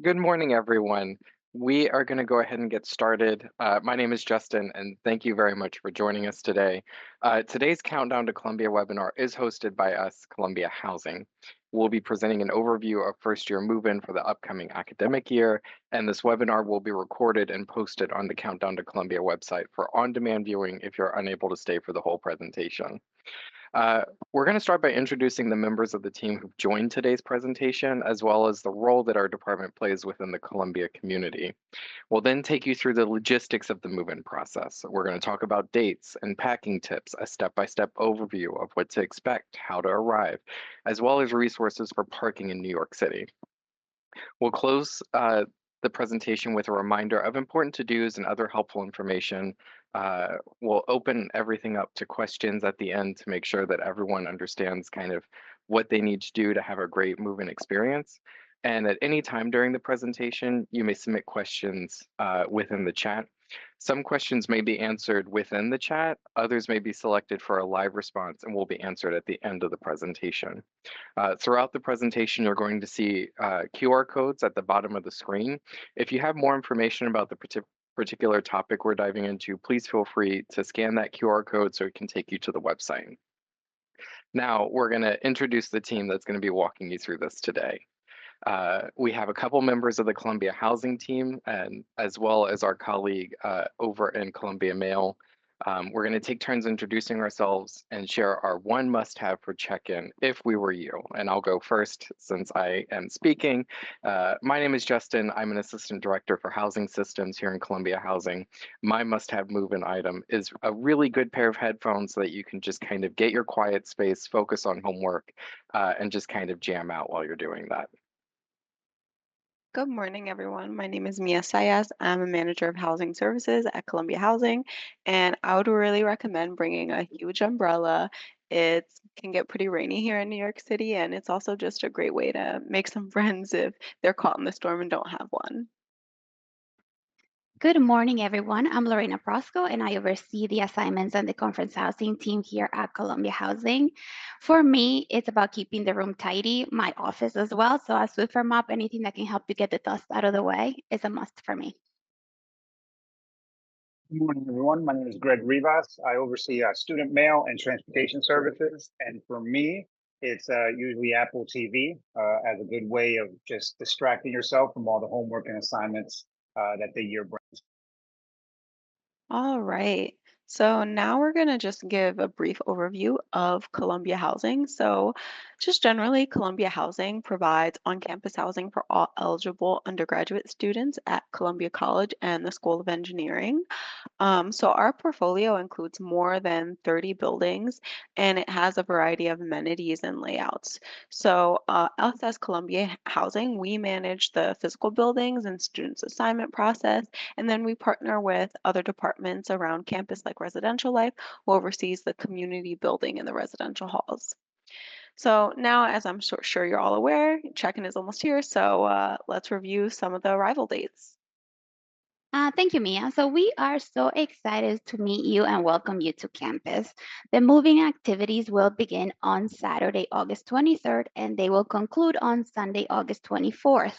Good morning, everyone. We are going to go ahead and get started. My name is Justin, and thank you very much for joining us today. Today's Countdown to Columbia webinar is hosted by us, Columbia Housing. We'll be presenting an overview of first-year move-in for the upcoming academic year, and this webinar will be recorded and posted on the Countdown to Columbia website for on-demand viewing if you're unable to stay for the whole presentation. Uh, we're going to start by introducing the members of the team who've joined today's presentation, as well as the role that our department plays within the Columbia community. We'll then take you through the logistics of the move-in process. We're going to talk about dates and packing tips, a step-by-step overview of what to expect, how to arrive, as well as resources for parking in New York City. We'll close the presentation with a reminder of important to-dos and other helpful information. We'll open everything up to questions at the end to make sure that everyone understands kind of what they need to do to have a great move-in experience. And at any time during the presentation, you may submit questions within the chat. Some questions may be answered within the chat, others may be selected for a live response and will be answered at the end of the presentation. Throughout the presentation, you're going to see QR codes at the bottom of the screen. If you have more information about the particular topic we're diving into, please feel free to scan that QR code so it can take you to the website. Now, we're going to introduce the team that's going to be walking you through this today. We have a couple members of the Columbia Housing team, and as well as our colleague over in Columbia Mail. We're going to take turns introducing ourselves and share our one must-have for check-in if we were you. And I'll go first since I am speaking. My name is Justin. I'm an assistant director for housing systems here in Columbia Housing. My must-have move-in item is a really good pair of headphones so that you can just kind of get your quiet space, focus on homework, and just kind of jam out while you're doing that. Good morning, everyone. My name is Mia Sayas. I'm a manager of housing services at Columbia Housing, and I would really recommend bringing a huge umbrella. It can get pretty rainy here in New York City, and it's also just a great way to make some friends if they're caught in the storm and don't have one. Good morning, everyone. I'm Lorena Prosco, and I oversee the assignments and the conference housing team here at Columbia Housing. For me, it's about keeping the room tidy, my office as well. So, a Swiffer mop, anything that can help you get the dust out of the way, is a must for me. Good morning, everyone. My name is Greg Rivas. I oversee student mail and transportation services. And for me, it's usually Apple TV as a good way of just distracting yourself from all the homework and assignments that the year brings. All right. So now we're going to just give a brief overview of Columbia Housing. So, just generally, Columbia Housing provides on-campus housing for all eligible undergraduate students at Columbia College and the School of Engineering. So our portfolio includes more than 30 buildings and it has a variety of amenities and layouts. So us as Columbia Housing, we manage the physical buildings and students assignment process, and then we partner with other departments around campus like residential life, who oversees the community building and the residential halls. So now, as I'm sure you're all aware, check-in is almost here, so let's review some of the arrival dates. Thank you, Mia. So, we are so excited to meet you and welcome you to campus. The moving activities will begin on Saturday, August 23rd, and they will conclude on Sunday, August 24th.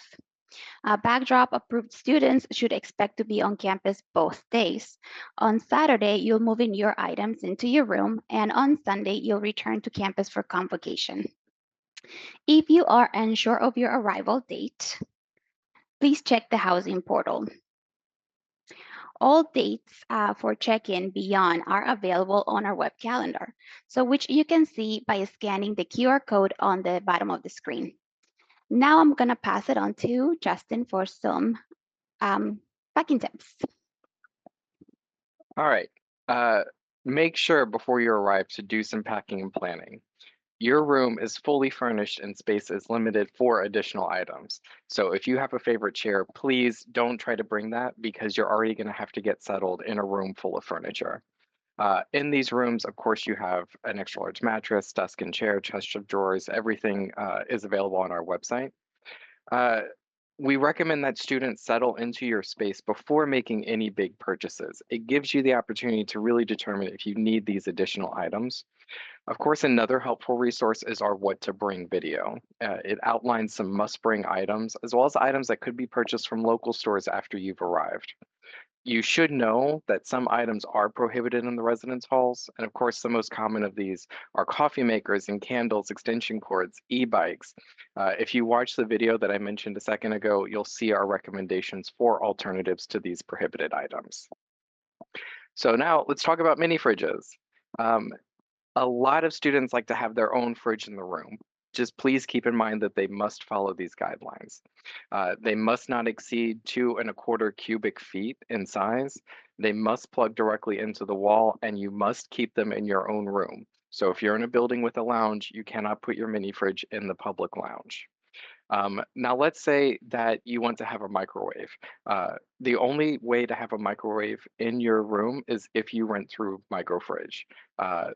Backdrop approved students should expect to be on campus both days. On Saturday, you'll move in your items into your room, and on Sunday, you'll return to campus for convocation. If you are unsure of your arrival date, please check the housing portal. All dates for check-in beyond are available on our web calendar, so which you can see by scanning the QR code on the bottom of the screen. Now I'm going to pass it on to Justin for some packing tips. All right. Uh, Make sure before you arrive to do some packing and planning. Your room is fully furnished and space is limited for additional items. So if you have a favorite chair, please don't try to bring that because you're already going to have to get settled in a room full of furniture. In these rooms, of course, you have an extra large mattress, desk and chair, chest of drawers, everything is available on our website. Uh, we recommend that students settle into your space before making any big purchases. It gives you the opportunity to really determine if you need these additional items. Of course, another helpful resource is our What to Bring video. It outlines some must-bring items, as well as items that could be purchased from local stores after you've arrived. You should know that some items are prohibited in the residence halls, and of course, the most common of these are coffee makers and candles, extension cords, e-bikes. If you watch the video that I mentioned a second ago, you'll see our recommendations for alternatives to these prohibited items. So now let's talk about mini fridges. Um, a lot of students like to have their own fridge in the room. Just please keep in mind that they must follow these guidelines. They must not exceed 2¼ cubic feet in size. They must plug directly into the wall, and you must keep them in your own room. So if you're in a building with a lounge, you cannot put your mini fridge in the public lounge. Now, let's say that you want to have a microwave. The only way to have a microwave in your room is if you rent through Microfridge.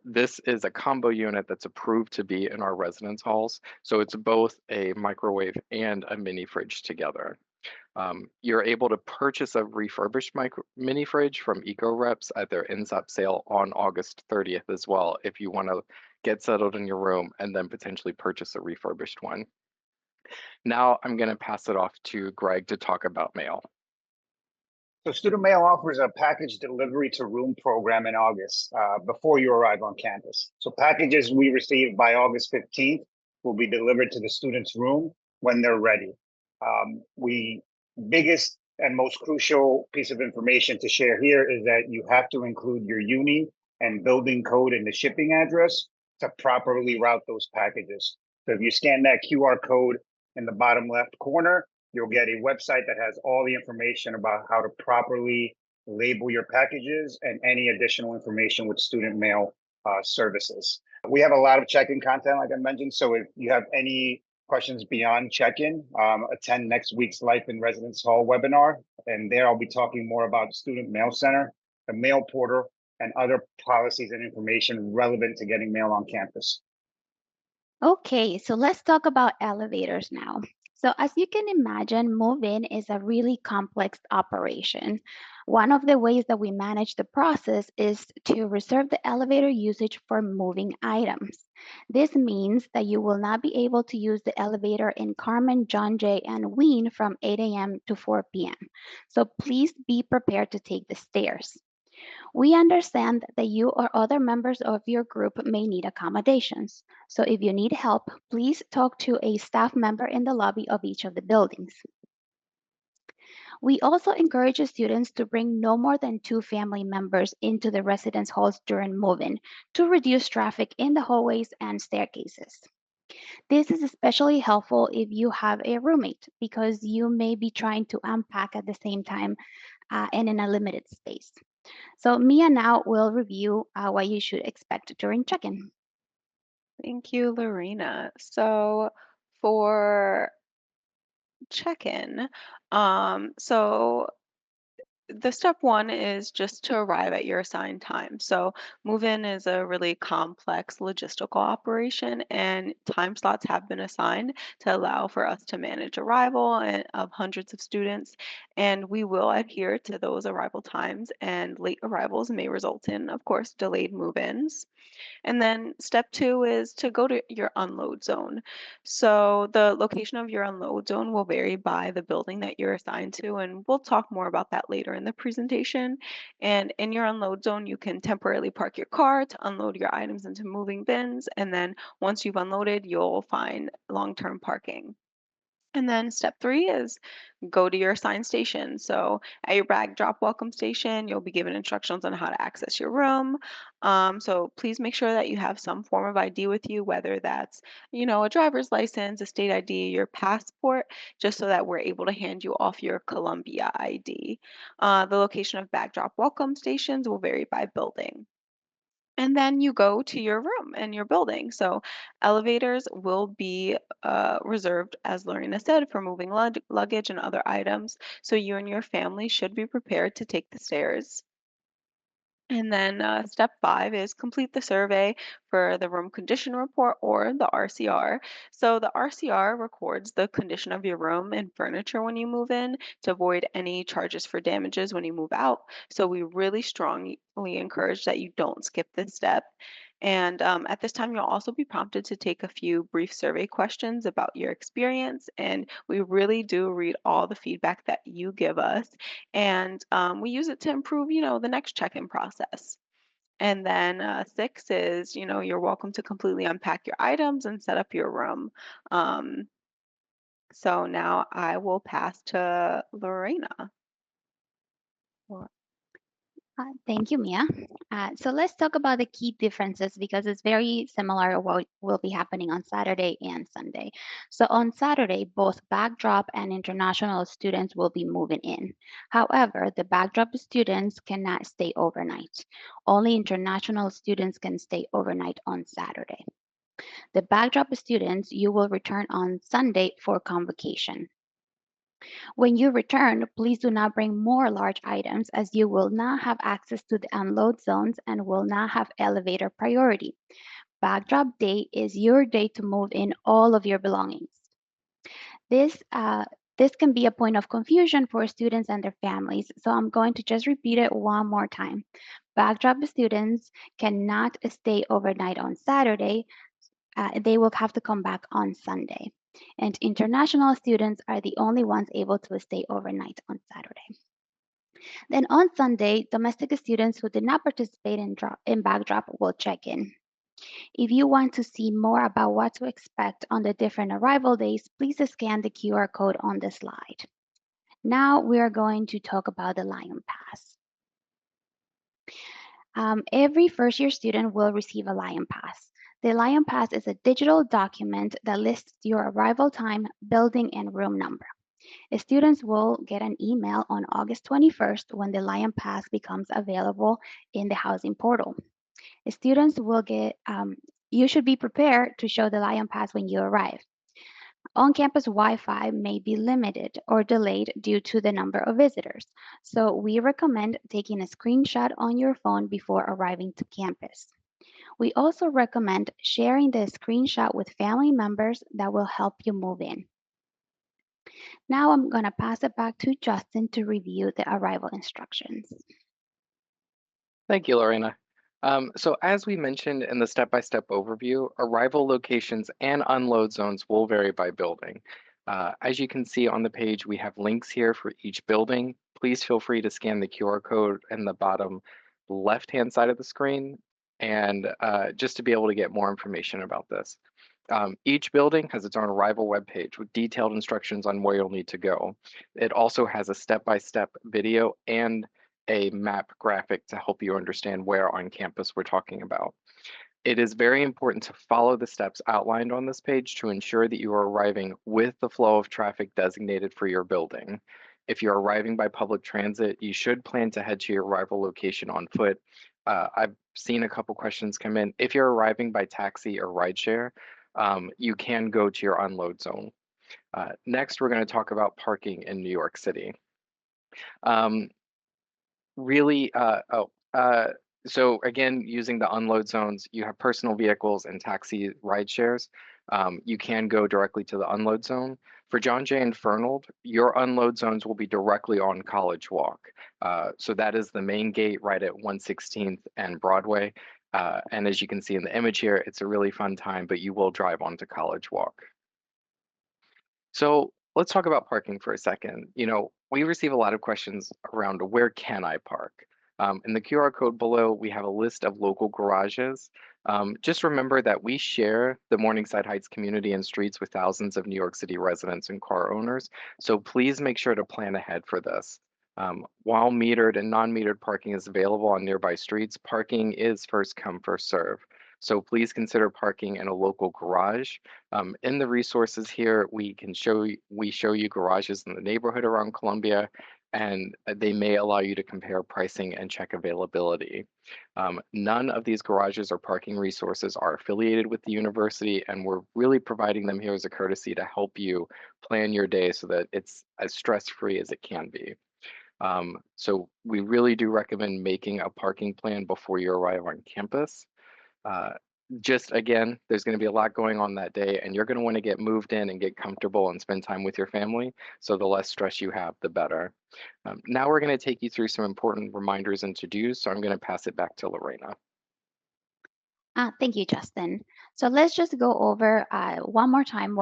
This is a combo unit that's approved to be in our residence halls. So it's both a microwave and a mini fridge together. You're able to purchase a refurbished mini fridge from EcoReps at their INSAP sale on August 30th as well, if you want to get settled in your room and then potentially purchase a refurbished one. Now I'm going to pass it off to Greg to talk about mail. So Student Mail offers a package delivery to room program in August before you arrive on campus. So packages we receive by August 15th will be delivered to the student's room when they're ready. Biggest and most crucial piece of information to share here is that you have to include your uni and building code in the shipping address to properly route those packages. So if you scan that QR code in the bottom left corner, you'll get a website that has all the information about how to properly label your packages and any additional information with Student Mail services. We have a lot of check-in content, like I mentioned. So if you have any questions beyond check-in, attend next week's Life in Residence Hall webinar. And there I'll be talking more about Student Mail Center, the mail portal, and other policies and information relevant to getting mail on campus. Okay, so let's talk about elevators now. So as you can imagine, move-in is a really complex operation. One of the ways that we manage the process is to reserve the elevator usage for moving items. This means that you will not be able to use the elevator in Carmen, John Jay, and Ween from 8 a.m. to 4 p.m. So please be prepared to take the stairs. We understand that you or other members of your group may need accommodations. So if you need help, please talk to a staff member in the lobby of each of the buildings. We also encourage students to bring no more than 2 family members into the residence halls during move-in to reduce traffic in the hallways and staircases. This is especially helpful if you have a roommate because you may be trying to unpack at the same time and in a limited space. So Mia now will review what you should expect during check-in. Thank you, Lorena. So for check-in, so the step one is just to arrive at your assigned time. So move-in is a really complex logistical operation, and time slots have been assigned to allow for us to manage arrival of hundreds of students. And we will adhere to those arrival times, and late arrivals may result in, of course, delayed move-ins. And then step two is to go to your unload zone. So the location of your unload zone will vary by the building that you're assigned to, and we'll talk more about that later in the presentation. And in your unload zone, you can temporarily park your car to unload your items into moving bins. And then once you've unloaded, you'll find long-term parking. And then step three is go to your assigned station. So at your bag drop welcome station, you'll be given instructions on how to access your room. So please make sure that you have some form of ID with you, whether that's, a driver's license, a state ID, your passport, just so that we're able to hand you off your Columbia ID. The location of bag drop welcome stations will vary by building. And then you go to your room and your building. So elevators will be reserved, as Lorena said, for moving luggage and other items. So you and your family should be prepared to take the stairs. And then step 5 is complete the survey for the room condition report, or the RCR. So the RCR records the condition of your room and furniture when you move in to avoid any charges for damages when you move out. So we really strongly encourage that you don't skip this step. And at this time, you'll also be prompted to take a few brief survey questions about your experience. And we really do read all the feedback that you give us. And we use it to improve, the next check-in process. And then six is, you're welcome to completely unpack your items and set up your room. Um, so now I will pass to Lorena. Thank you, Mia. So let's talk about the key differences because it's very similar to what will be happening on Saturday and Sunday. So on Saturday, both backdrop and international students will be moving in. However, the backdrop students cannot stay overnight. Only international students can stay overnight on Saturday. The backdrop students, you will return on Sunday for convocation. When you return, please do not bring more large items as you will not have access to the unload zones and will not have elevator priority. Backdrop day is your day to move in all of your belongings. This can be a point of confusion for students and their families, so I'm going to just repeat it one more time. Backdrop students cannot stay overnight on Saturday. They will have to come back on Sunday. And international students are the only ones able to stay overnight on Saturday. Then on Sunday, domestic students who did not participate in backdrop will check in. If you want to see more about what to expect on the different arrival days, please scan the QR code on the slide. Now we are going to talk about the Lion Pass. Every first year student will receive a Lion Pass. The Lion Pass is a digital document that lists your arrival time, building, and room number. Students will get an email on August 21st when the Lion Pass becomes available in the housing portal. Students will get, you should be prepared to show the Lion Pass when you arrive. On-campus Wi-Fi may be limited or delayed due to the number of visitors, so we recommend taking a screenshot on your phone before arriving to campus. We also recommend sharing the screenshot with family members that will help you move in. Now I'm going to pass it back to Justin to review the arrival instructions. Thank you, Lorena. So as we mentioned in the step-by-step overview, arrival locations and unload zones will vary by building. As you can see on the page, we have links here for each building. Please feel free to scan the QR code in the bottom left-hand side of the screen and just to be able to get more information about this. Each building has its own arrival webpage with detailed instructions on where you'll need to go. It also has a step-by-step video and a map graphic to help you understand where on campus we're talking about. It is very important to follow the steps outlined on this page to ensure that you are arriving with the flow of traffic designated for your building. If you're arriving by public transit, you should plan to head to your arrival location on foot. I've seen a couple questions come in. If you're arriving by taxi or rideshare, you can go to your unload zone. Next, we're going to talk about parking in New York City. So again, using the unload zones, you have personal vehicles and taxi ride shares. You can go directly to the unload zone. For John Jay and Fernald, your unload zones will be directly on College Walk. So that is the main gate right at 116th and Broadway. And as you can see in the image here, it's a really fun time, but you will drive onto College Walk. So let's talk about parking for a second. We receive a lot of questions around where can I park? In the QR code below, we have a list of local garages. Just remember that we share the Morningside Heights community and streets with thousands of New York City residents and car owners. So please make sure to plan ahead for this. While metered and non-metered parking is available on nearby streets, parking is first come, first serve. So please consider parking in a local garage. In the resources here, we show you garages in the neighborhood around Columbia, and they may allow you to compare pricing and check availability. None of these garages or parking resources are affiliated with the university, and we're really providing them here as a courtesy to help you plan your day so that it's as stress-free as it can be. So we really do recommend making a parking plan before you arrive on campus. Just again, there's going to be a lot going on that day, and you're going to want to get moved in and get comfortable and spend time with your family. So the less stress you have, the better. Now we're going to take you through some important reminders and to-dos. So I'm going to pass it back to Lorena. Thank you, Justin. So let's just go over one more time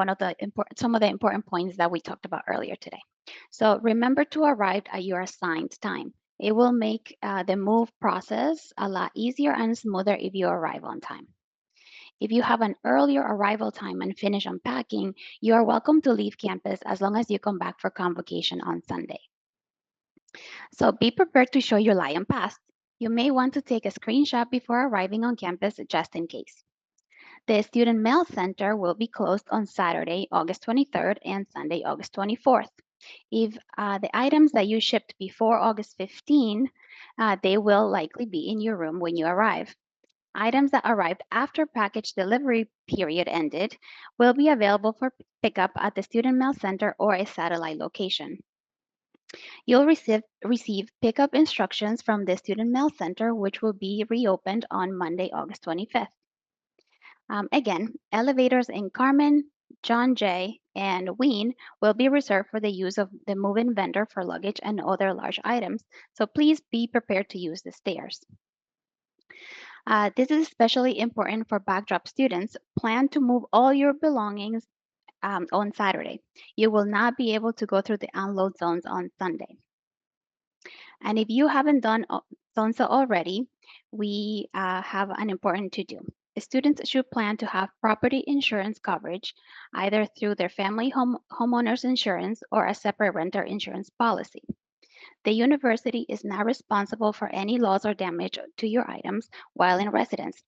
some of the important points that we talked about earlier today. So remember to arrive at your assigned time. It will make the move process a lot easier and smoother if you arrive on time. If you have an earlier arrival time and finish unpacking, you are welcome to leave campus as long as you come back for convocation on Sunday. So be prepared to show your Lion Pass. You may want to take a screenshot before arriving on campus just in case. The Student Mail Center will be closed on Saturday, August 23rd and Sunday, August 24th. If the items that you shipped before August 15, they will likely be in your room when you arrive. Items that arrived after package delivery period ended will be available for pickup at the Student Mail Center or a satellite location. You'll receive pickup instructions from the Student Mail Center, which will be reopened on Monday, August 25th. Again, elevators in Carmen, John Jay, and Ween will be reserved for the use of the move-in vendor for luggage and other large items, so please be prepared to use the stairs. This is especially important for backdrop students. Plan to move all your belongings on Saturday. You will not be able to go through the unload zones on Sunday. And if you haven't done so already, we have an important to do. Students should plan to have property insurance coverage either through their family homeowners insurance or a separate renter insurance policy. The university is not responsible for any loss or damage to your items while in residence.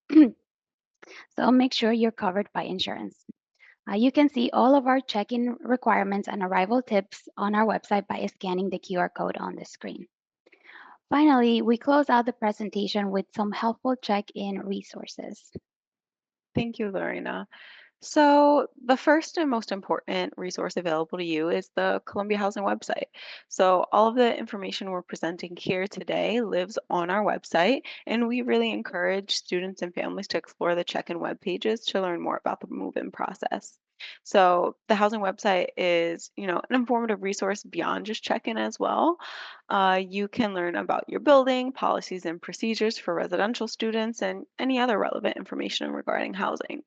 So make sure you're covered by insurance. You can see all of our check-in requirements and arrival tips on our website by scanning the QR code on the screen. Finally, we close out the presentation with some helpful check-in resources. Thank you, Lorena. So the first and most important resource available to you is the Columbia Housing website. So all of the information we're presenting here today lives on our website, and we really encourage students and families to explore the check-in web pages to learn more about the move-in process. So the housing website is, an informative resource beyond just check-in as well. You can learn about your building, policies and procedures for residential students, and any other relevant information regarding housing.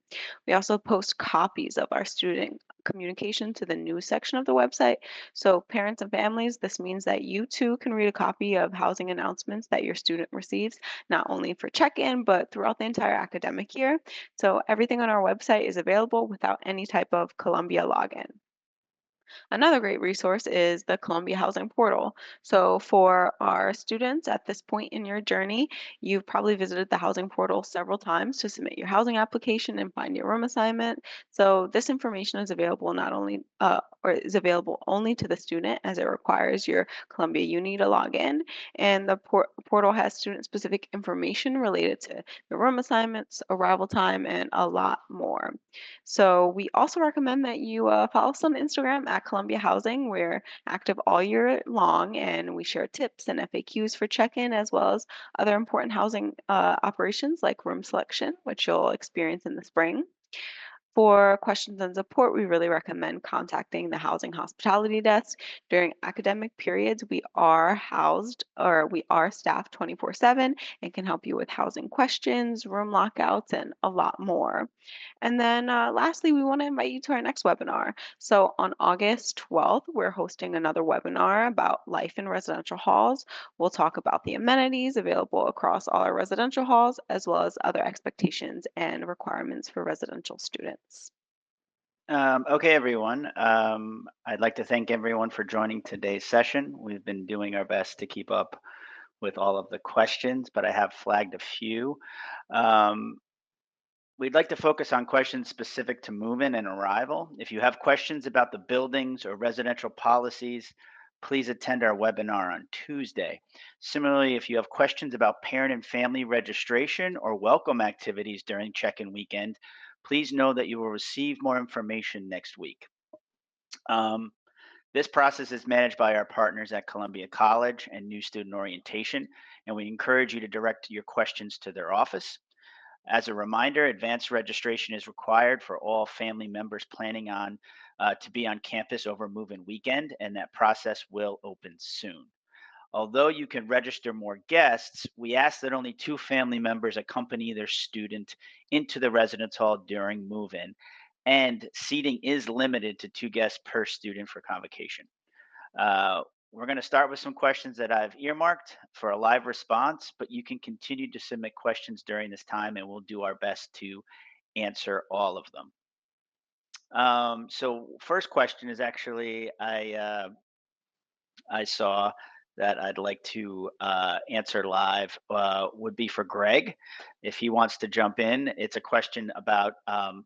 We also post copies of our student communication to the news section of the website. So parents and families, this means that you too can read a copy of housing announcements that your student receives, not only for check-in, but throughout the entire academic year. So everything on our website is available without any type of Columbia login. Another great resource is the Columbia Housing Portal. So for our students at this point in your journey, you've probably visited the housing portal several times to submit your housing application and find your room assignment. So this information is available not only or is available only to the student as it requires your Columbia Uni to log in. And the portal has student-specific information related to your room assignments, arrival time, and a lot more. So we also recommend that you follow us on Instagram at Columbia Housing. We're active all year long, and we share tips and FAQs for check-in, as well as other important housing operations like room selection, which you'll experience in the spring. For questions and support, we really recommend contacting the Housing Hospitality Desk. During academic periods, we are staffed 24/7 and can help you with housing questions, room lockouts, and a lot more. And then lastly, we want to invite you to our next webinar. So on August 12th, we're hosting another webinar about life in residential halls. We'll talk about the amenities available across all our residential halls, as well as other expectations and requirements for residential students. Okay, everyone. I'd like to thank everyone for joining today's session. We've been doing our best to keep up with all of the questions, but I have flagged a few. We'd like to focus on questions specific to move-in and arrival. If you have questions about the buildings or residential policies, please attend our webinar on Tuesday. Similarly, if you have questions about parent and family registration or welcome activities during check-in weekend, please know that you will receive more information next week. This process is managed by our partners at Columbia College and New Student Orientation, and we encourage you to direct your questions to their office. As a reminder, advanced registration is required for all family members planning on to be on campus over move-in weekend, and that process will open soon. Although you can register more guests, we ask that only 2 family members accompany their student into the residence hall during move-in, and seating is limited to 2 guests per student for convocation. Uh, we're going to start with some questions that I've earmarked for a live response, but you can continue to submit questions during this time and we'll do our best to answer all of them. So first question is actually I saw that I'd like to answer live would be for Greg. If he wants to jump in, it's a question about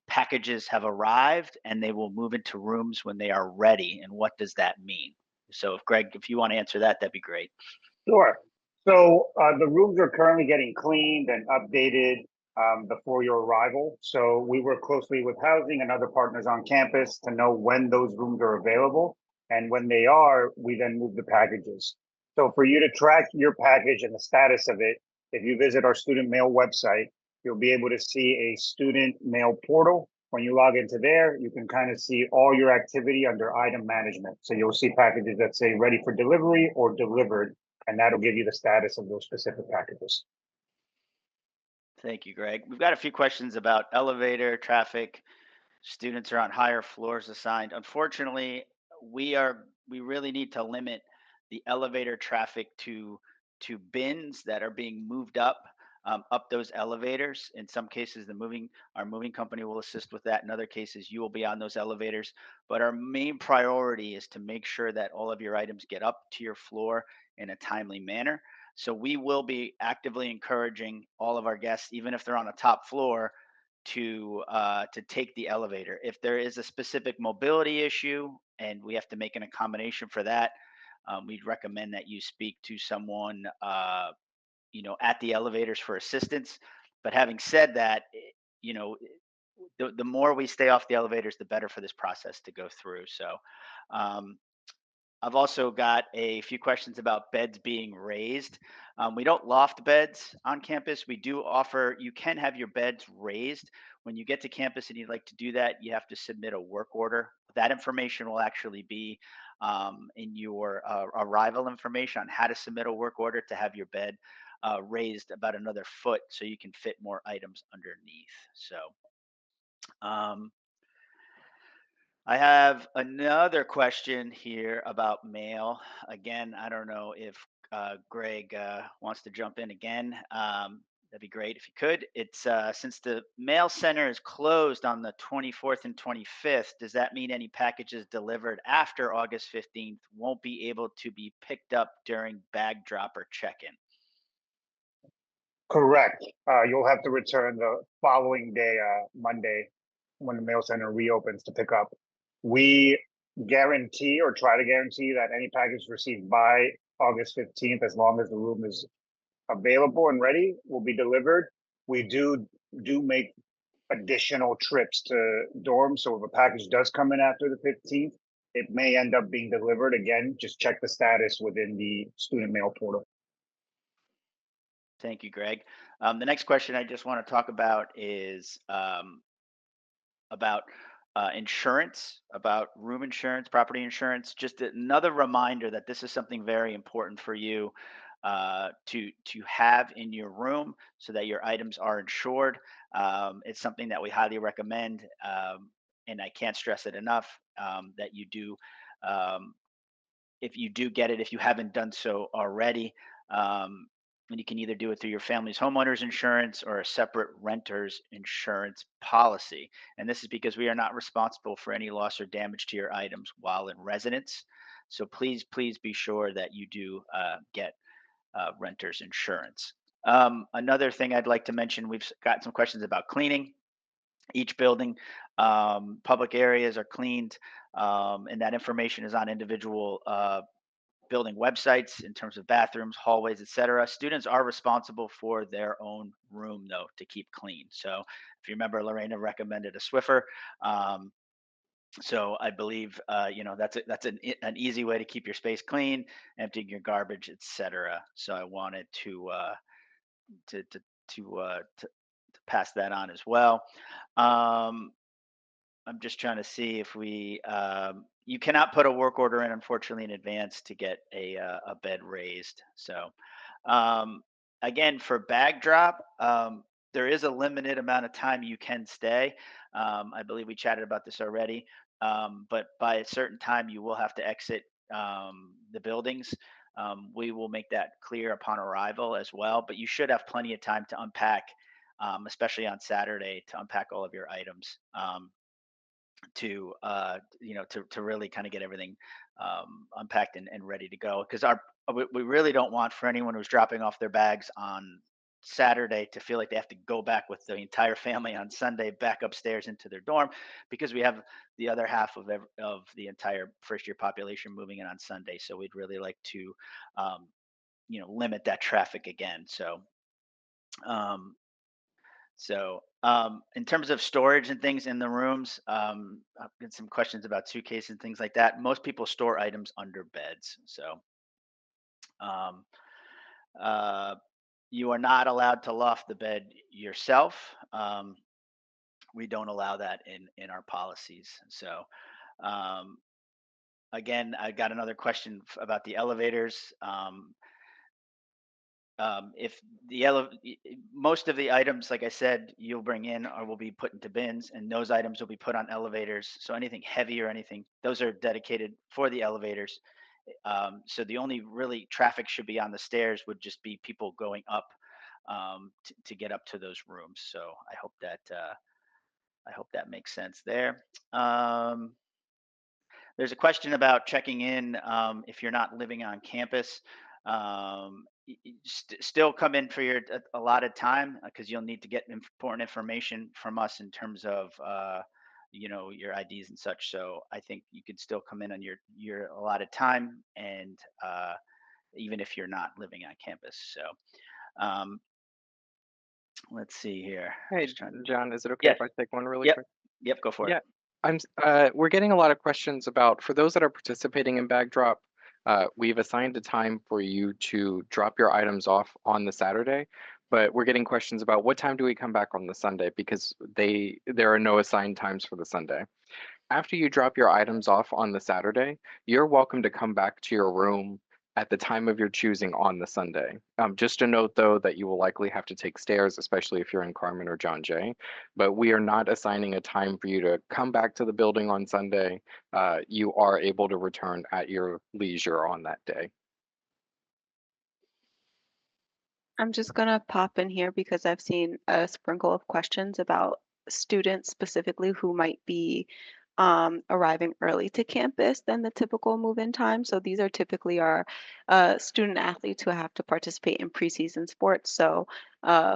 packages have arrived and they will move into rooms when they are ready. And what does that mean? So if Greg, if you want to answer that, that'd be great. Sure. So the rooms are currently getting cleaned and updated before your arrival. So we work closely with housing and other partners on campus to know when those rooms are available. And when they are, we then move the packages. So for you to track your package and the status of it, if you visit our student mail website, you'll be able to see a student mail portal. When you log into there, you can kind of see all your activity under item management. So you'll see packages that say ready for delivery or delivered, and that'll give you the status of those specific packages. Thank you, Greg. We've got a few questions about elevator traffic. Students are on higher floors assigned. Unfortunately, we really need to limit the elevator traffic to bins that are being moved up those elevators. In some cases, our moving company will assist with that. In other cases, you will be on those elevators. But our main priority is to make sure that all of your items get up to your floor in a timely manner. So we will be actively encouraging all of our guests, even if they're on a top floor, to take the elevator. If there is a specific mobility issue and we have to make an accommodation for that, we'd recommend that you speak to someone at the elevators for assistance. But having said that, the more we stay off the elevators, the better for this process to go through. So um, I've also got a few questions about beds being raised. We don't loft beds on campus. We do offer, you can have your beds raised. When you get to campus and you'd like to do that, you have to submit a work order. That information will actually be in your arrival information on how to submit a work order to have your bed raised about another foot so you can fit more items underneath. So, um, I have another question here about mail. Again, I don't know if Greg wants to jump in again. That'd be great if you could. It's since the mail center is closed on the 24th and 25th, does that mean any packages delivered after August 15th won't be able to be picked up during bag drop or check-in? Correct. You'll have to return the following day, Monday, when the mail center reopens to pick up. We guarantee or try to guarantee that any package received by August 15th, as long as the room is available and ready, will be delivered. We do make additional trips to dorms. So if a package does come in after the 15th, it may end up being delivered. Again, just check the status within the student mail portal. Thank you, Greg. The next question I just want to talk about is about insurance, about room insurance, property insurance. Just another reminder that this is something very important for you to have in your room so that your items are insured. It's something that we highly recommend, and I can't stress it enough that you do. If you do get it, if you haven't done so already, um, and you can either do it through your family's homeowner's insurance or a separate renter's insurance policy. And this is because we are not responsible for any loss or damage to your items while in residence. So please be sure that you do get renter's insurance. Another thing I'd like to mention, we've got some questions about cleaning. Each building, public areas are cleaned, and that information is on individual building websites in terms of bathrooms, hallways, etc. Students are responsible for their own room, though, to keep clean. So if you remember, Lorena recommended a Swiffer. So I believe that's an easy way to keep your space clean, emptying your garbage, etc. So I wanted to to to pass that on as well. Um, I'm just trying to see if we, you cannot put a work order in, unfortunately, in advance to get a bed raised. So, um, again, for bag drop, there is a limited amount of time you can stay. I believe we chatted about this already, but by a certain time, you will have to exit the buildings. We will make that clear upon arrival as well, but you should have plenty of time to unpack, especially on Saturday, to unpack all of your items. To to really kind of get everything unpacked and ready to go, because we really don't want for anyone who's dropping off their bags on Saturday to feel like they have to go back with the entire family on Sunday back upstairs into their dorm, because we have the other half of the entire first year population moving in on Sunday. So we'd really like to um, limit that traffic again. Um, in terms of storage and things in the rooms, I've got some questions about suitcases and things like that. Most people store items under beds. Um, uh, you are not allowed to loft the bed yourself. We don't allow that in our policies. Um, again, I got another question about the elevators. If most of the items, like I said, you'll bring in or will be put into bins, and those items will be put on elevators. So anything heavy or anything, those are dedicated for the elevators. So the only really traffic should be on the stairs would just be people going up to get up to those rooms. So I hope that makes sense there. Um, there's a question about checking in if you're not living on campus. Still come in for your allotted time, because you'll need to get important information from us in terms of your IDs and such. So I think you could still come in on your allotted time, and even if you're not living on campus. So um, let's see here. Hey, Just trying to. John, is it okay Yes. if I take one really Yep. quick? Yep. Go for it. Yeah, we're getting a lot of questions about, for those that are participating in bag drop, we've assigned a time for you to drop your items off on the Saturday, but we're getting questions about what time do we come back on the Sunday, because there are no assigned times for the Sunday. After you drop your items off on the Saturday, you're welcome to come back to your room at the time of your choosing on the Sunday. Just a note, though, that you will likely have to take stairs, especially if you're in Carmen or John Jay. But we are not assigning a time for you to come back to the building on Sunday. You are able to return at your leisure on that day. I'm just gonna pop in here because I've seen a sprinkle of questions about students specifically who might be arriving early to campus than the typical move-in time. So these are typically our student athletes who have to participate in preseason sports. So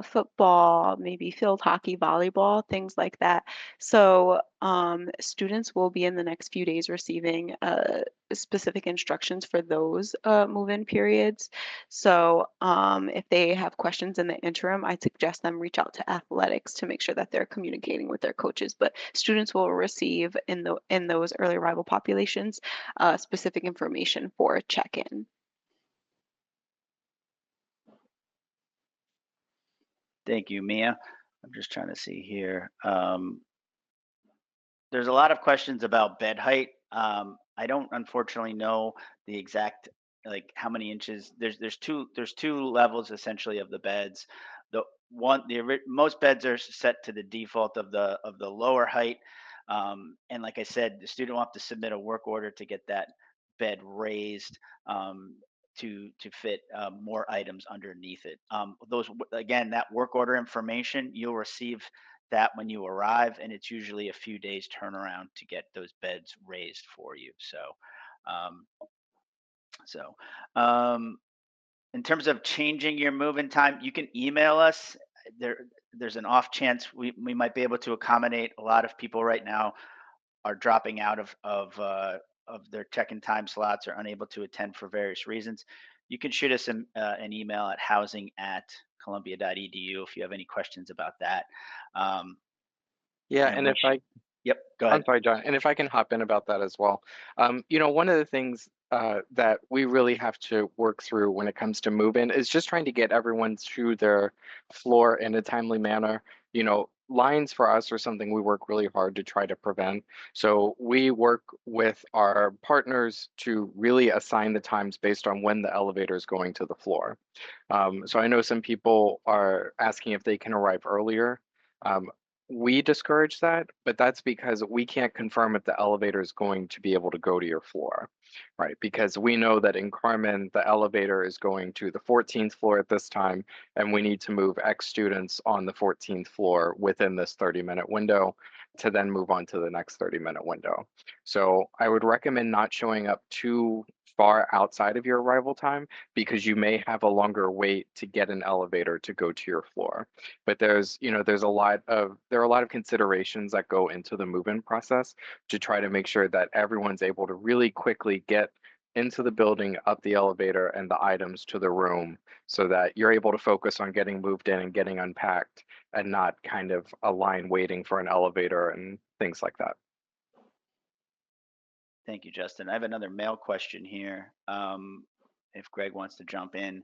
football, maybe field hockey, volleyball, things like that. So students will be in the next few days receiving specific instructions for those move-in periods. So if they have questions in the interim, I suggest them reach out to athletics to make sure that they're communicating with their coaches. But students will receive in those early arrival populations specific information for check-in. Thank you, Mia. I'm just trying to see here. There's a lot of questions about bed height. I don't unfortunately know the exact, like, how many inches. There's two levels essentially of the beds. Most beds are set to the default of the lower height, and like I said, the student will have to submit a work order to get that bed raised. To fit more items underneath it. Again, that work order information, you'll receive that when you arrive, and it's usually a few days turnaround to get those beds raised for you. Um, so um, in terms of changing your move-in time, you can email us. There's an off chance we might be able to accommodate. A lot of people right now are dropping out of their check-in time slots or unable to attend for various reasons. You can shoot us an email at housing@columbia.edu if you have any questions about that. Um, Yeah, and and if I Yep, go I'm ahead. sorry, John, and if I can hop in about that as well. One of the things that we really have to work through when it comes to move-in is just trying to get everyone to their floor in a timely manner. lines for us are something we work really hard to try to prevent. So we work with our partners to really assign the times based on when the elevator is going to the floor. So I know some people are asking if they can arrive earlier. Um, we discourage that, but that's because we can't confirm if the elevator is going to be able to go to your floor, right? Because we know that in Carmen, the elevator is going to the 14th floor at this time, and we need to move X students on the 14th floor within this 30-minute window to then move on to the next 30-minute window. So I would recommend not showing up too far outside of your arrival time because you may have a longer wait to get an elevator to go to your floor. But there are a lot of considerations that go into the move-in process to try to make sure that everyone's able to really quickly get into the building, up the elevator, and the items to the room so that you're able to focus on getting moved in and getting unpacked and not kind of a line waiting for an elevator and things like that. Thank you, Justin. I have another mail question here. If Greg wants to jump in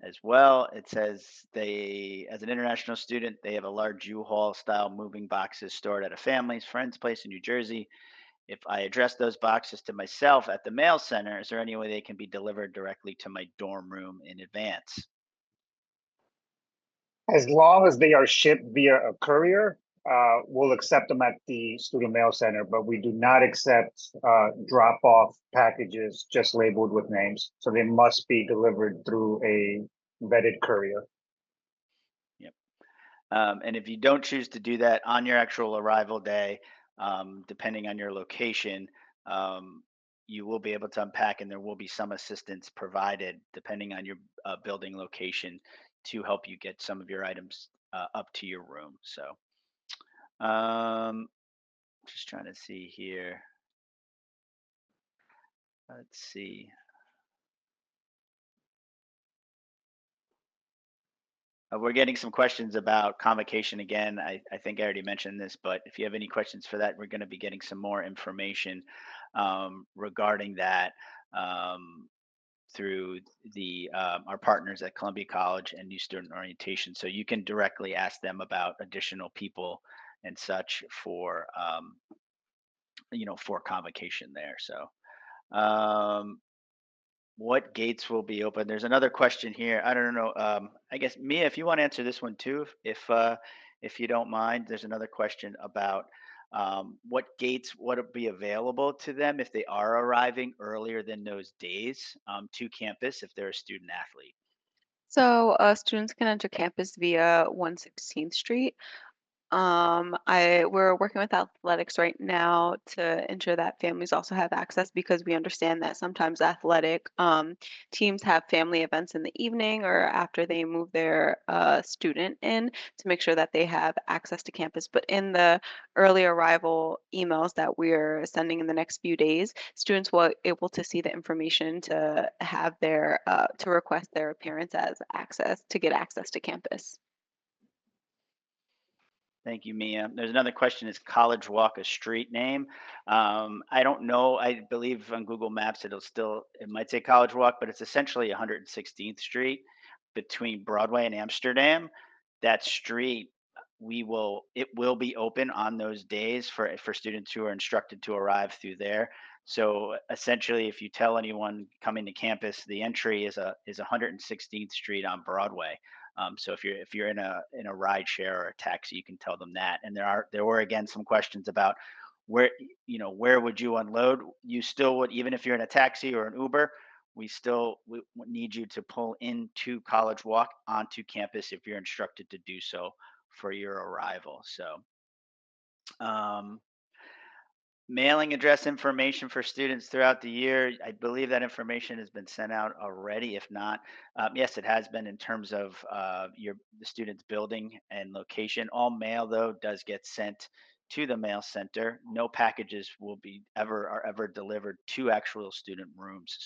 as well, it says as an international student, they have a large U-Haul style moving boxes stored at a family's friend's place in New Jersey. If I address those boxes to myself at the mail center, is there any way they can be delivered directly to my dorm room in advance? As long as they are shipped via a courier, we'll accept them at the student mail center, but we do not accept drop-off packages just labeled with names. So they must be delivered through a vetted courier. Yep. And if you don't choose to do that on your actual arrival day, depending on your location, um, you will be able to unpack, and there will be some assistance provided depending on your building location to help you get some of your items up to your room. So, um, just trying to see here. Let's see. We're getting some questions about convocation again. I think I already mentioned this, but if you have any questions for that, we're going to be getting some more information regarding that through our partners at Columbia College and New Student Orientation. So you can directly ask them about additional people and such for for convocation there. So what gates will be open? There's another question here. I don't know. I guess Mia, if you want to answer this one too, if you don't mind. There's another question about what gates would be available to them if they are arriving earlier than those days to campus if they're a student athlete. So students can enter campus via 116th Street. We're working with athletics right now to ensure that families also have access because we understand that sometimes athletic teams have family events in the evening or after they move their student in to make sure that they have access to campus. But in the early arrival emails that we're sending in the next few days, students will able to see the information to have their to request their parents as access to get access to campus. Thank you, Mia. There's another question. Is College Walk a street name? I don't know. I believe on Google Maps it might say College Walk, but it's essentially 116th Street between Broadway and Amsterdam. That street, it will be open on those days for students who are instructed to arrive through there. So essentially, if you tell anyone coming to campus, the entry is 116th Street on Broadway. So if you're in a ride share or a taxi, you can tell them that. And there were again some questions about where would you unload? You still would, even if you're in a taxi or an Uber, we need you to pull into College Walk onto campus if you're instructed to do so for your arrival. So um, mailing address information for students throughout the year. I believe that information has been sent out already. If not, yes, it has been in terms of the student's building and location. All mail though does get sent to the mail center. No packages are ever delivered to actual student rooms.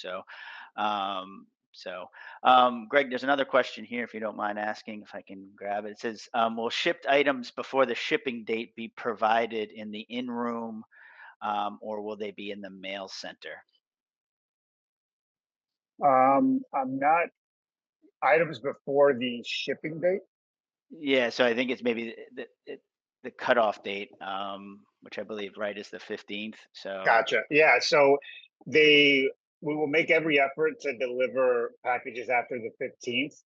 Greg, there's another question here, if you don't mind asking, if I can grab it. It says, will shipped items before the shipping date be provided in the in-room or will they be in the mail center? I'm not items before the shipping date. Yeah, so I think it's maybe the cutoff date, which I believe, right, is the 15th. So Gotcha. Yeah. So we will make every effort to deliver packages after the 15th,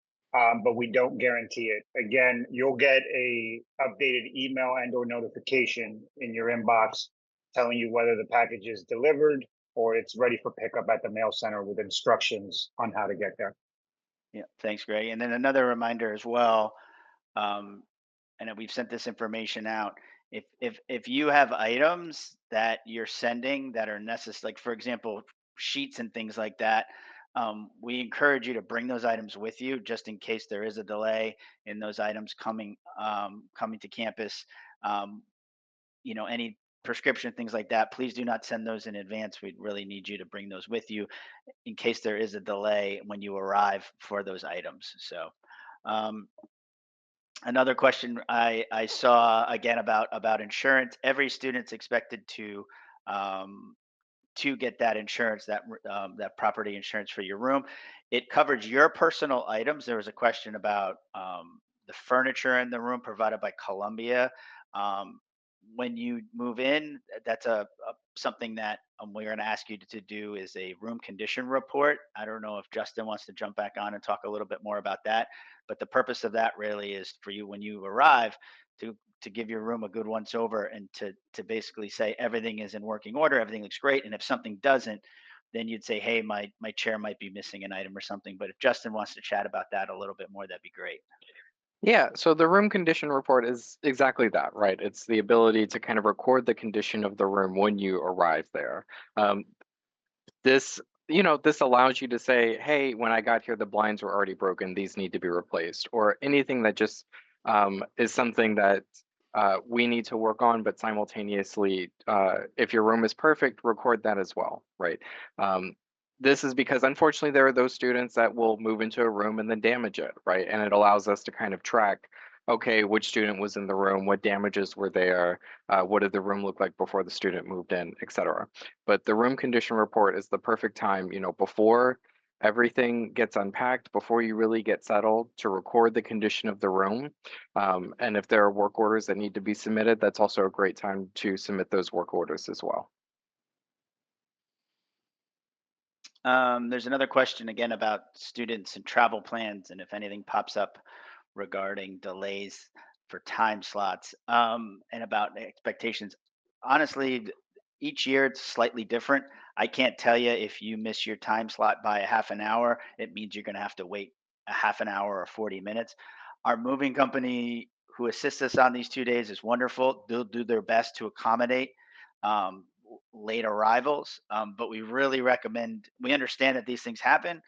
but we don't guarantee it. Again, you'll get a updated email and or notification in your inbox telling you whether the package is delivered or it's ready for pickup at the mail center with instructions on how to get there. yeah, thanks, Greg. And then another reminder as well, and we've sent this information out. If you have items that you're sending that are necessary, like for example, sheets and things like that, we encourage you to bring those items with you just in case there is a delay in those items coming to campus. Um, any prescription things like that, please do not send those in advance. We really need you to bring those with you in case there is a delay when you arrive for those items. So um, another question I saw again about insurance. Every student's expected um, to get that insurance, that property insurance for your room. It covers your personal items. There was a question about the furniture in the room provided by Columbia. Um, when you move in, that's something that we're going to ask you to do is a room condition report. I don't know if Justin wants to jump back on and talk a little bit more about that, but the purpose of that really is for you when you arrive to give your room a good once over and to basically say everything is in working order, everything looks great, and if something doesn't, then you'd say, hey, my chair might be missing an item or something. But if Justin wants to chat about that a little bit more, that'd be great. Yeah, so the room condition report is exactly that, right? It's the ability to kind of record the condition of the room when you arrive there. Um, this, this allows you to say, hey, when I got here, the blinds were already broken. These need to be replaced, or anything that just is something that we need to work on, but simultaneously, if your room is perfect, record that as well, right? This is because unfortunately there are those students that will move into a room and then damage it, right? And it allows us to kind of track, okay, which student was in the room, what damages were there, what did the room look like before the student moved in, etc. But the room condition report is the perfect time, before everything gets unpacked, before you really get settled, to record the condition of the room. And if there are work orders that need to be submitted, that's also a great time to submit those work orders as well. There's another question again about students and travel plans, and if anything pops up regarding delays for time slots, and about expectations. Honestly, each year it's slightly different. I can't tell you if you miss your time slot by a half an hour, it means you're going to have to wait a half an hour or 40 minutes. Our moving company who assists us on these 2 days is wonderful. They'll do their best to accommodate um, late arrivals, but we really recommend. We understand that these things happen.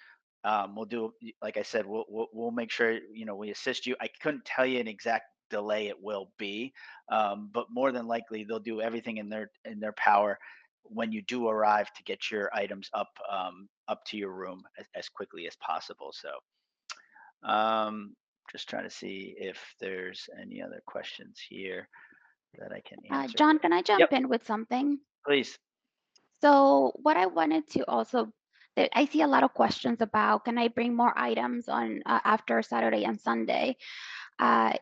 We'll do, like I said, we'll make sure we assist you. I couldn't tell you an exact delay it will be, but more than likely they'll do everything in their power when you do arrive to get your items up to your room as quickly as possible. So just trying to see if there's any other questions here that I can answer. John, can I jump Yep, in with something? please. So what I wanted to also, that I see a lot of questions about, can I bring more items on after Saturday and Sunday?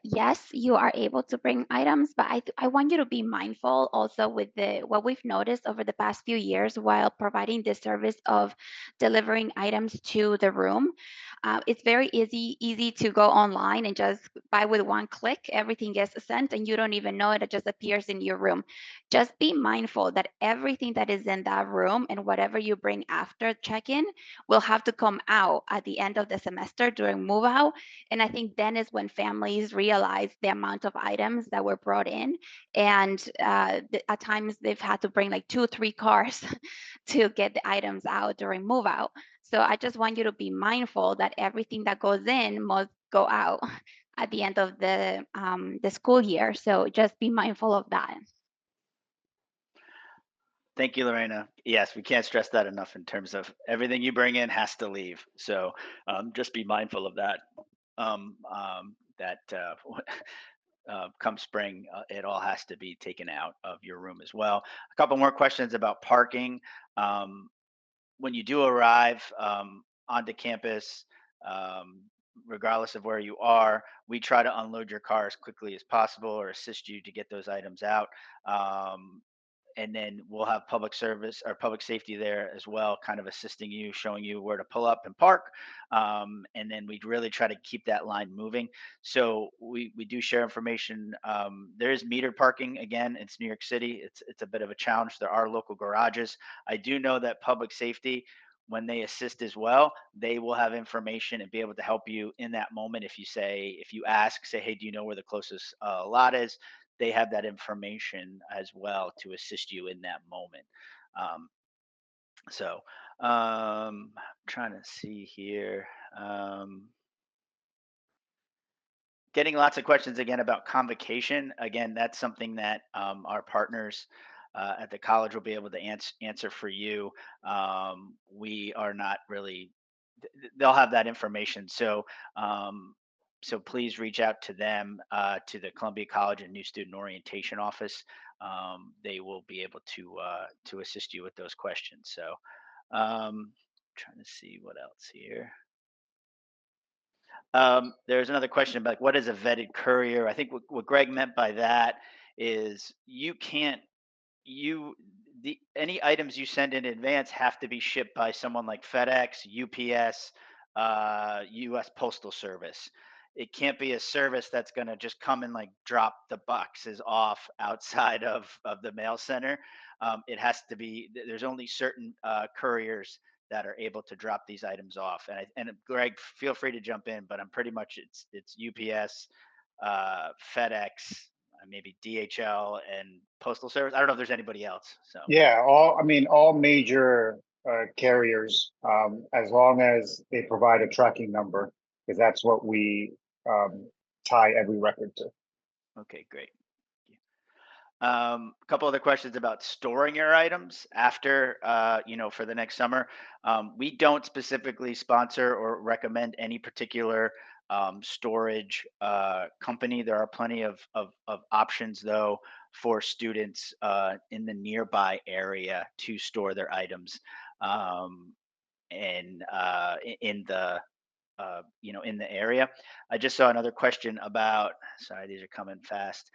Yes, you are able to bring items, but I want you to be mindful also with what we've noticed over the past few years while providing this service of delivering items to the room. It's very easy to go online and just buy with one click, everything gets sent and you don't even know it, it just appears in your room. Just be mindful that everything that is in that room and whatever you bring after check-in will have to come out at the end of the semester during move out. And I think then is when families realize the amount of items that were brought in. And at times they've had to bring like 2-3 cars to get the items out during move out. So I just want you to be mindful that everything that goes in must go out at the end of the school year. So just be mindful of that. Thank you, Lorena. Yes, we can't stress that enough in terms of everything you bring in has to leave. So just be mindful of that. That come spring, it all has to be taken out of your room as well. A couple more questions about parking. When you do arrive onto campus, regardless of where you are, we try to unload your car as quickly as possible or assist you to get those items out. Um, and then we'll have public service or public safety there as well, kind of assisting you, showing you where to pull up and park. And then we really try to keep that line moving. So we do share information. There is metered parking. Again, it's New York City. It's a bit of a challenge. There are local garages. I do know that public safety, when they assist as well, they will have information and be able to help you in that moment. If you ask, say, hey, do you know where the closest lot is? They have that information as well to assist you in that moment. Um, so, trying to see here. Um, Getting lots of questions again about convocation. Again, that's something that our partners at the college will be able to answer for you. We are not really, they'll have that information. Um, so please reach out to them, to the Columbia College and New Student Orientation Office. They will be able to assist you with those questions. So, trying to see what else here. There's another question about, like, what is a vetted courier? I think what Greg meant by that is you can't you the any items you send in advance have to be shipped by someone like FedEx, UPS, U.S. Postal Service. It can't be a service that's going to just come and like drop the boxes off outside of the mail center. It has to be. There's only certain couriers that are able to drop these items off. And Greg, feel free to jump in, but I'm pretty much it's UPS, FedEx, maybe DHL and Postal Service. I don't know if there's anybody else. So Yeah, all major carriers, as long as they provide a tracking number, because that's what we tie every record to. okay, great. A couple other questions about storing your items after, for the next summer. We don't specifically sponsor or recommend any particular storage company. There are plenty of options, though, for students in the nearby area to store their items. And in the in the area. I just saw another question about. Sorry, these are coming fast.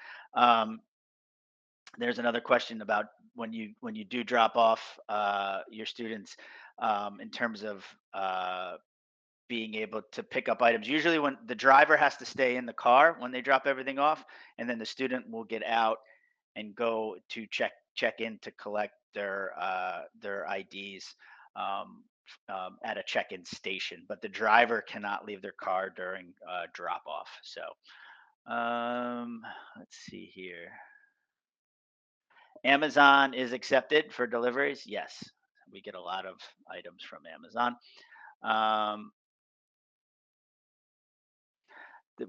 There's another question about when you do drop off your students, in terms of being able to pick up items. Usually, when the driver has to stay in the car when they drop everything off, and then the student will get out and go to check in to collect their IDs, at a check-in station. But the driver cannot leave their car during drop off. So, let's see here. Amazon is accepted for deliveries. Yes, we get a lot of items from Amazon. Um,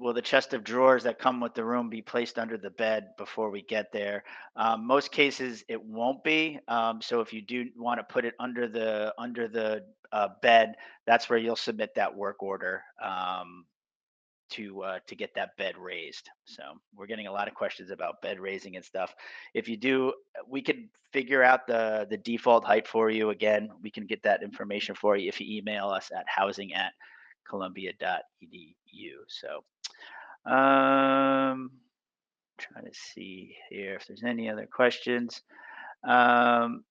will the chest of drawers that come with the room be placed under the bed before we get there? Most cases, it won't be. So if you do want to put it under the bed, that's where you'll submit that work order. To get that bed raised. So we're getting a lot of questions about bed raising and stuff. If you do, we could figure out the default height for you. Again, we can get that information for you if you email us at housing@columbia.edu. So, trying to see here if there's any other questions. Um,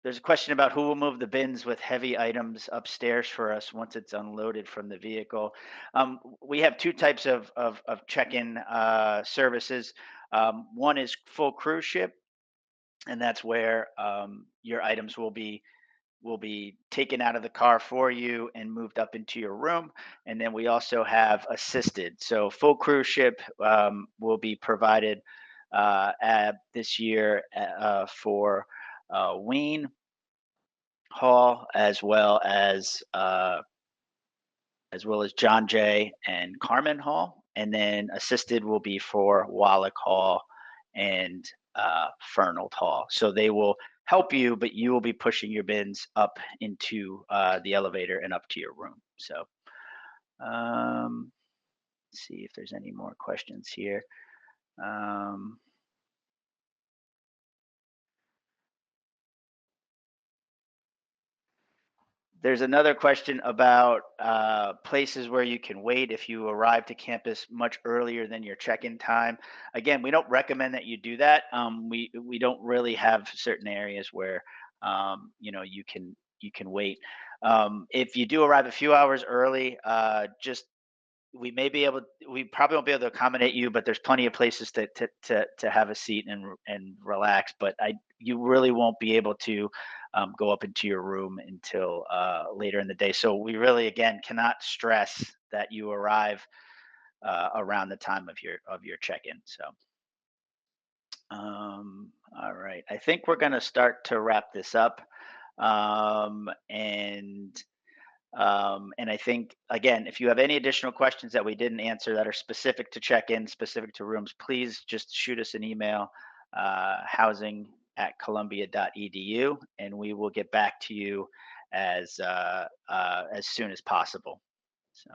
There's a question about who will move the bins with heavy items upstairs for us once it's unloaded from the vehicle. We have two types of check-in services. One is full cruise ship, and that's where your items will be taken out of the car for you and moved up into your room. And then we also have assisted. So full cruise ship will be provided this year for Wayne Hall, as well as John Jay and Carmen Hall, and then assisted will be for Wallach Hall and Fernald Hall. So they will help you, but you will be pushing your bins up into the elevator and up to your room. So, see if there's any more questions here. Um, There's another question about places where you can wait if you arrive to campus much earlier than your check-in time. Again, we don't recommend that you do that. We don't really have certain areas where you can wait. If you do arrive a few hours early, just we probably won't be able to accommodate you, but there's plenty of places to have a seat and relax. But you really won't be able to go up into your room until later in the day. So we really again cannot stress that you arrive around the time of your check-in. So all right, I think we're going to start to wrap this up. Um, and and I think, again, if you have any additional questions that we didn't answer that are specific to check-in, specific to rooms, please just shoot us an email, housing@columbia.edu, and we will get back to you as soon as possible. So.